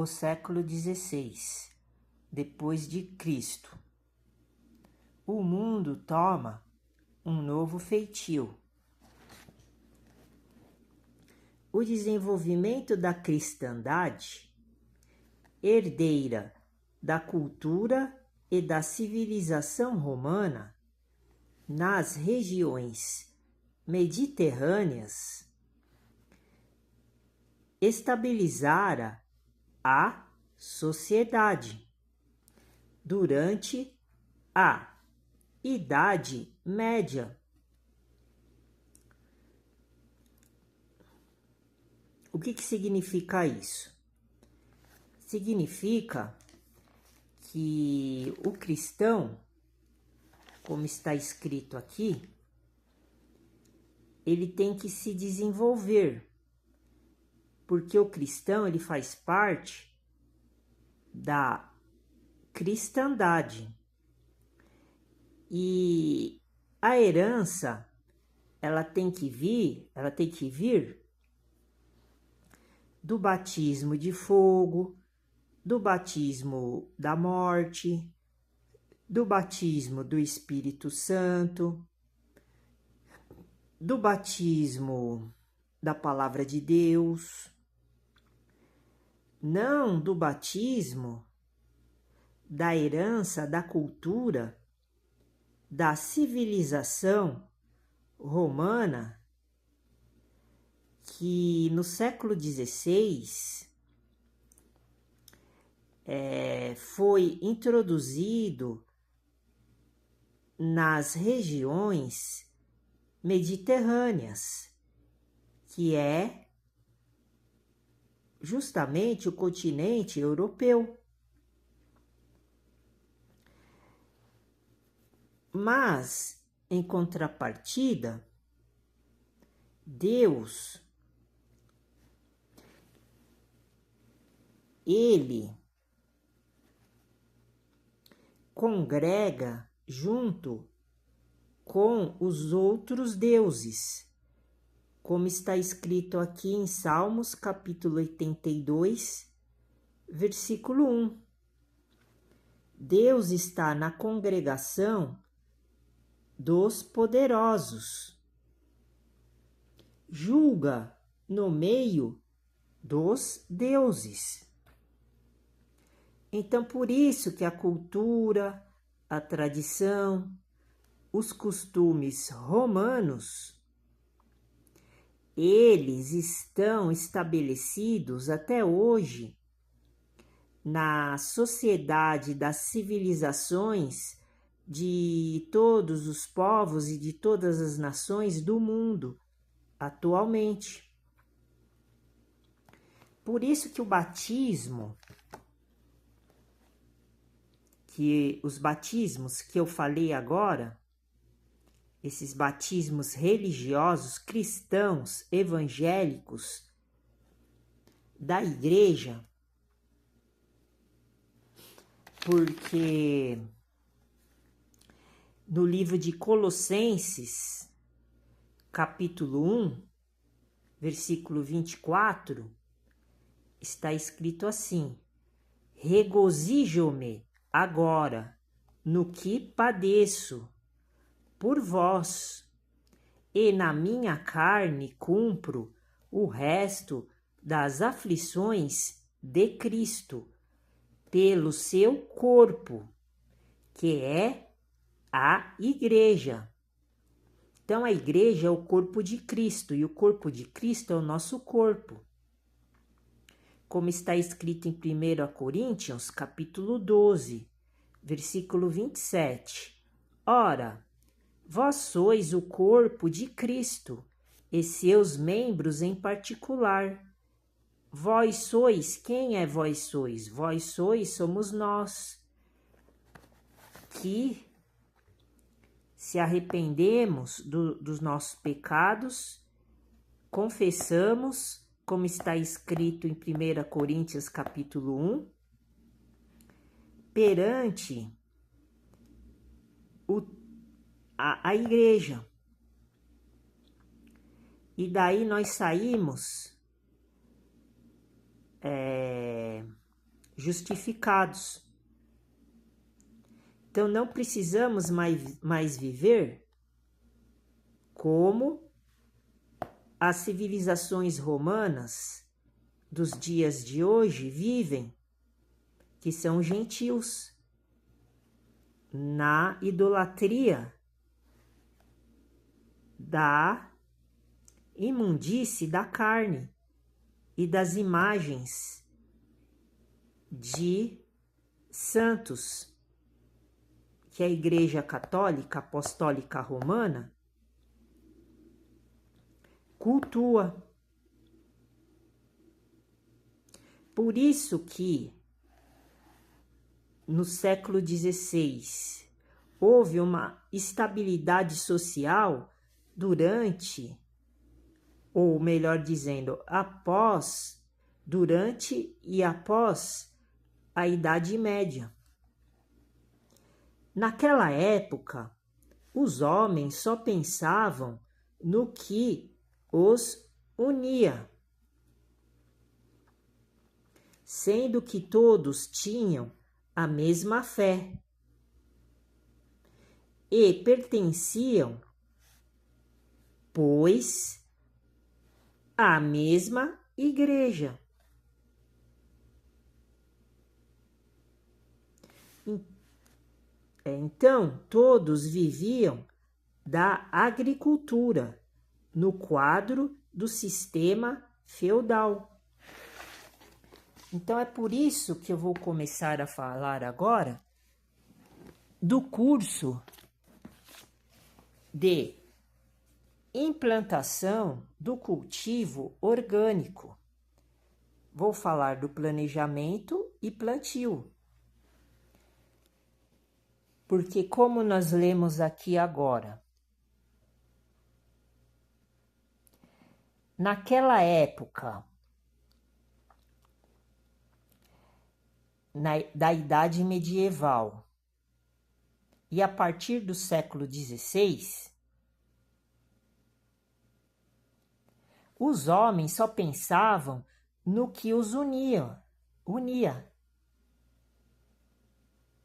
o século XVI, depois de Cristo. O mundo toma um novo feitio. O desenvolvimento da cristandade, herdeira da cultura e da civilização romana, nas regiões mediterrâneas, estabilizara a sociedade durante a Idade Média. O que significa isso? Significa que o cristão, como está escrito aqui, ele tem que se desenvolver, porque o cristão ele faz parte da cristandade. E a herança, ela tem que vir do batismo de fogo, do batismo da morte, do batismo do Espírito Santo, do batismo da Palavra de Deus, não do batismo da herança da cultura da civilização romana, que no século XVI foi introduzido nas regiões mediterrâneas, que é justamente o continente europeu. Mas, em contrapartida, Deus, ele congrega junto com os outros deuses, como está escrito aqui em Salmos, capítulo 82, versículo 1. Deus está na congregação dos poderosos, julga no meio dos deuses. Então, por isso que a cultura, a tradição, os costumes romanos, eles estão estabelecidos até hoje na sociedade das civilizações de todos os povos e de todas as nações do mundo atualmente. Por isso que o batismo, os batismos que eu falei agora, esses batismos religiosos, cristãos, evangélicos, da igreja, porque no livro de Colossenses, capítulo 1, versículo 24, está escrito assim: regozijo-me agora no que padeço por vós, e na minha carne cumpro o resto das aflições de Cristo, pelo seu corpo, que é a igreja. Então, a igreja é o corpo de Cristo, e o corpo de Cristo é o nosso corpo. Como está escrito em 1 Coríntios, capítulo 12, versículo 27. Ora, vós sois o corpo de Cristo, e seus membros em particular. Vós sois, quem é vós sois? Vós sois, somos nós, que se arrependemos dos nossos pecados, confessamos, como está escrito em 1 Coríntios capítulo 1, perante a igreja. E daí nós saímos justificados. Então, não precisamos mais viver como as civilizações romanas dos dias de hoje vivem, que são gentios, na idolatria da imundície da carne e das imagens de santos que a Igreja Católica Apostólica Romana cultua. Por isso que no século XVI houve uma estabilidade social durante, ou melhor dizendo, durante e após a Idade Média. Naquela época, os homens só pensavam no que os unia, sendo que todos tinham a mesma fé e pertenciam, pois, à mesma igreja. Então, todos viviam da agricultura no quadro do sistema feudal. Então, é por isso que eu vou começar a falar agora do curso de implantação do cultivo orgânico. Vou falar do planejamento e plantio. Porque, como nós lemos aqui agora, naquela época da Idade Medieval e a partir do século XVI, os homens só pensavam no que os unia.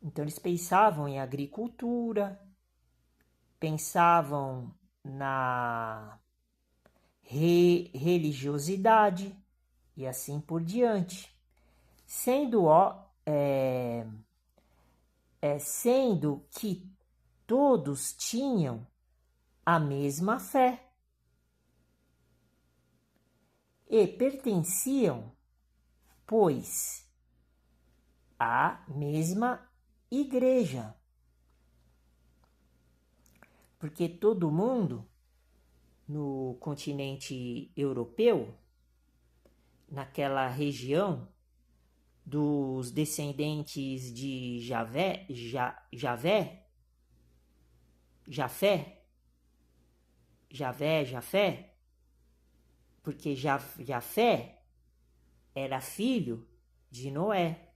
Então, eles pensavam em agricultura, pensavam na religiosidade e assim por diante, sendo que todos tinham a mesma fé e pertenciam, pois, à mesma igreja, porque todo mundo no continente europeu, naquela região dos descendentes de Jafé, porque Jafé era filho de Noé,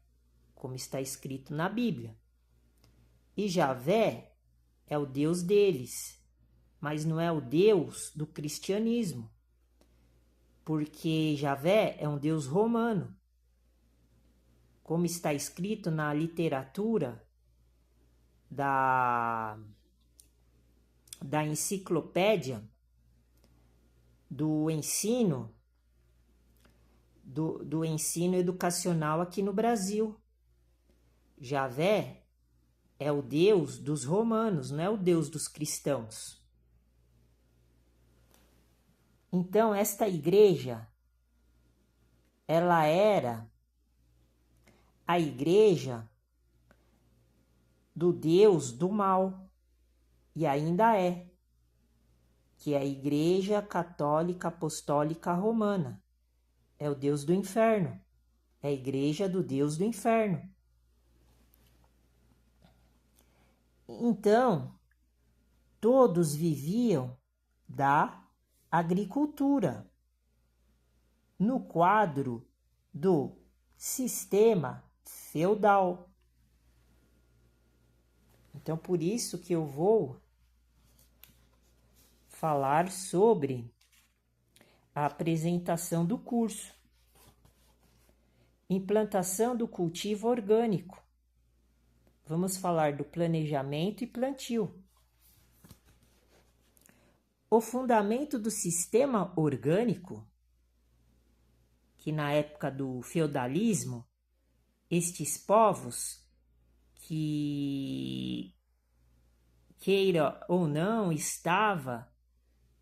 como está escrito na Bíblia. E Javé é o Deus deles, mas não é o Deus do cristianismo, porque Javé é um Deus romano, como está escrito na literatura da enciclopédia do ensino educacional aqui no Brasil. Javé é o Deus dos romanos, não é o Deus dos cristãos. Então, esta igreja, ela era a igreja do Deus do mal, e ainda é, que é a Igreja Católica Apostólica Romana. É o Deus do inferno, é a igreja do Deus do inferno. Então, todos viviam da agricultura, no quadro do sistema feudal. Então, por isso que eu vou falar sobre a apresentação do curso. implantação do cultivo orgânico. Vamos falar do planejamento e plantio. O fundamento do sistema orgânico, que na época do feudalismo, estes povos, que queira ou não, estava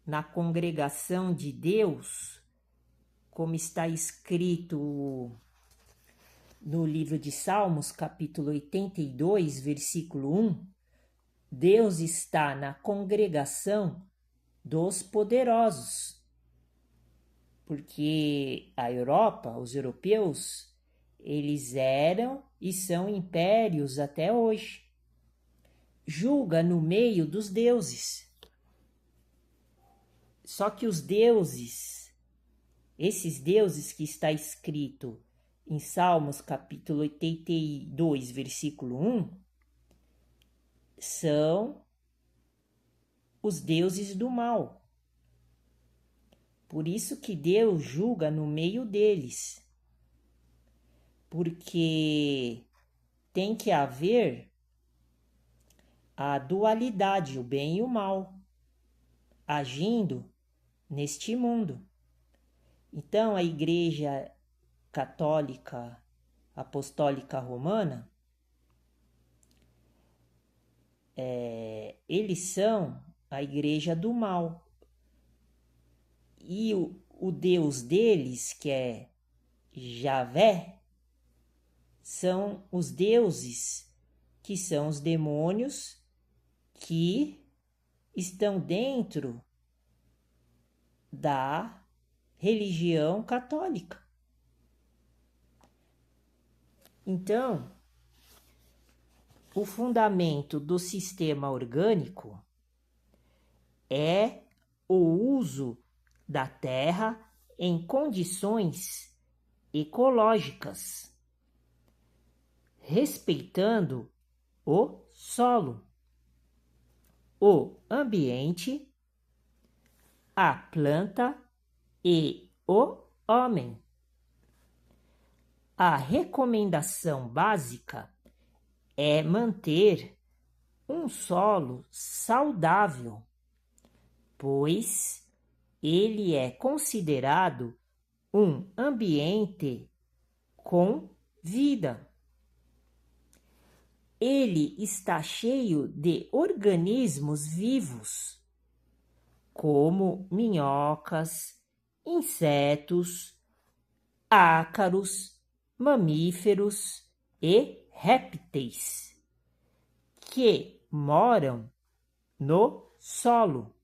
na congregação de Deus, como está escrito no livro de Salmos, capítulo 82, versículo 1, Deus está na congregação dos poderosos, porque a Europa, os europeus, eles eram e são impérios até hoje. Julga no meio dos deuses. Só que os deuses, esses deuses que está escrito em Salmos capítulo 82, versículo 1, são os deuses do mal. Por isso que Deus julga no meio deles. Porque tem que haver a dualidade, o bem e o mal, agindo neste mundo. Então, a Igreja Católica Apostólica Romana, eles são a igreja do mal. E o Deus deles, que é Javé, são os deuses, que são os demônios que estão dentro da religião católica. Então, o fundamento do sistema orgânico é o uso da terra em condições ecológicas, respeitando o solo, o ambiente, a planta e o homem. A recomendação básica é manter um solo saudável, pois ele é considerado um ambiente com vida. Ele está cheio de organismos vivos, como minhocas, insetos, ácaros, mamíferos e répteis, que moram no solo.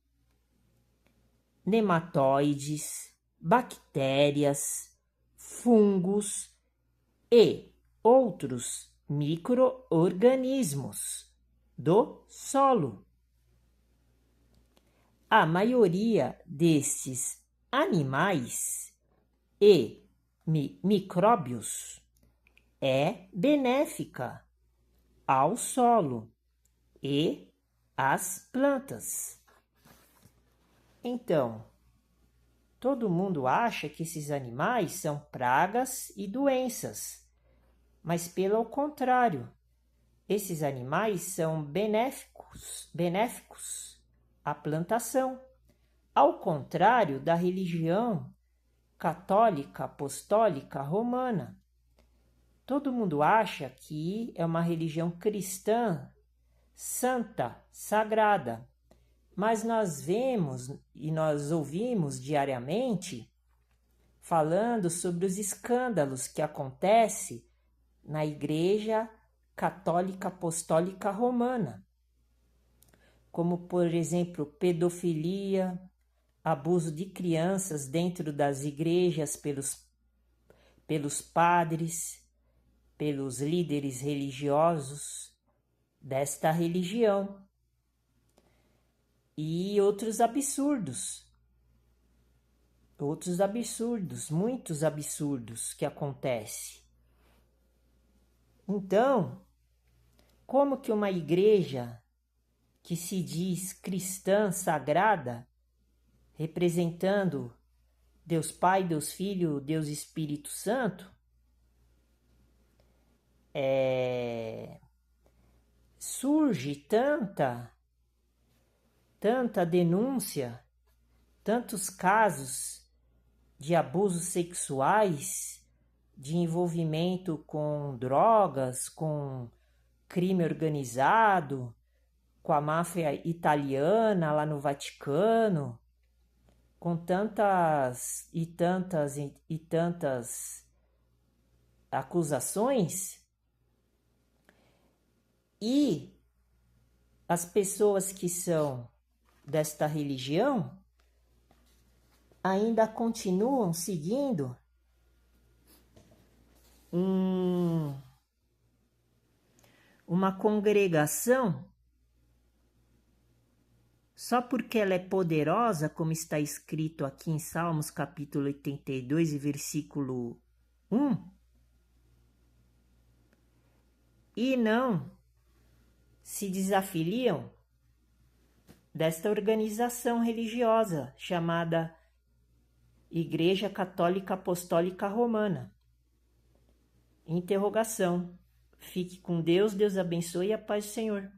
Nematóides, bactérias, fungos e outros micro-organismos do solo. A maioria destes animais e micróbios é benéfica ao solo e às plantas. Então, todo mundo acha que esses animais são pragas e doenças, mas pelo contrário, esses animais são benéficos à plantação, ao contrário da religião católica apostólica romana. Todo mundo acha que é uma religião cristã, santa, sagrada, mas nós vemos e nós ouvimos diariamente falando sobre os escândalos que acontecem na Igreja Católica Apostólica Romana, como, por exemplo, pedofilia, abuso de crianças dentro das igrejas pelos padres, pelos líderes religiosos desta religião e outros absurdos, muitos absurdos que acontecem. Então, como que uma igreja que se diz cristã sagrada, representando Deus Pai, Deus Filho, Deus Espírito Santo, surge tanta denúncia, tantos casos de abusos sexuais, de envolvimento com drogas, com crime organizado, com a máfia italiana lá no Vaticano, com tantas acusações, e as pessoas que são desta religião ainda continuam seguindo uma congregação só porque ela é poderosa, como está escrito aqui em Salmos capítulo 82 e versículo 1, e não se desafiliam desta organização religiosa chamada Igreja Católica Apostólica Romana. Interrogação. Fique com Deus, Deus abençoe e a paz do Senhor.